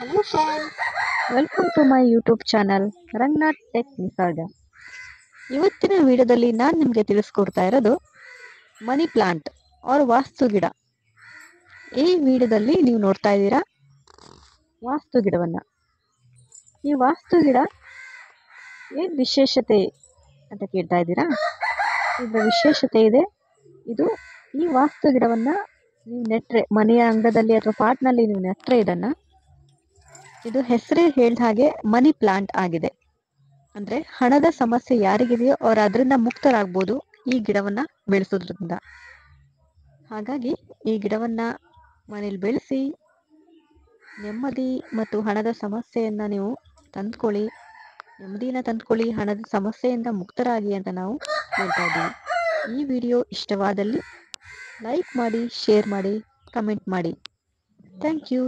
Hello friends, welcome to my YouTube channel Ranganath tech ನಿಸರ್ಗ. ಇವತ್ತಿನ ವಿಡಿಯೋದಲ್ಲಿ ನಾನು ನಿಮಗೆ ತಿಳಿಸ್ಕೊಡ್ತಾ ಇರೋದು ಮನಿ ಪ್ಲಾಂಟ್ और ವಾಸ್ತು ಗಿಡ. ಈ ವಿಡಿಯೋದಲ್ಲಿ ನೀವು ನೋಡ್ತಾ ಇದ್ದೀರಾ ವಾಸ್ತು ಗಿಡವನ್ನ. ಈ ವಾಸ್ತು ಗಿಡ ಏನು ವಿಶೇಷತೆ ಅಂತ ಕೇಳ್ತಾ ಇದ್ದೀರಾ? ಇದರ ವಿಶೇಷತೆ ಇದೆ. ಈ ವಾಸ್ತು ಗಿಡವನ್ನ ನೀವು ನೆಟ್ರೆ ಮನೆಯ ಅಂಗಳದಲ್ಲಿ ಅಥವಾ ಪಾಟ್ನಲ್ಲಿ ನೀವು ನೆಟ್ರೆ ಇದು ಹೆಸರೇ ಹೇಳಿದ ಹಾಗೆ ಮನಿ ಪ್ಲಾಂಟ್ ಆಗಿದೆ. ಅಂದ್ರೆ ಹಣದ ಸಮಸ್ಯೆ ಯಾರಿಗಿದೆಯೋ ಅವರು ಅದರಿಂದ ಮುಕ್ತರಾಗಬಹುದು ಈ ಗಿಡವನ್ನ ಬೆಳೆಸೋದ್ರಿಂದ. ಹಾಗಾಗಿ ಈ ಗಿಡವನ್ನ ಮನೇಲಿ ಬೆಳೆಸಿ ನೆಮ್ಮದಿ ಮತ್ತು ಹಣದ ಸಮಸ್ಯೆಯನ್ನ ನೀವು ತಂದ್ಕೊಳ್ಳಿ, ನೆಮ್ಮದಿನ ತಂದ್ಕೊಳ್ಳಿ, ಹಣದ ಸಮಸ್ಯೆಯಿಂದ ಮುಕ್ತರಾಗಿ ಅಂತ ನಾವು ಹೇಳ್ತಾ ಇದ್ದೀವಿ. ಈ ವಿಡಿಯೋ ಇಷ್ಟವಾದಲ್ಲಿ ಲೈಕ್ ಮಾಡಿ, ಶೇರ್ ಮಾಡಿ, ಕಮೆಂಟ್ ಮಾಡಿ. Thank you.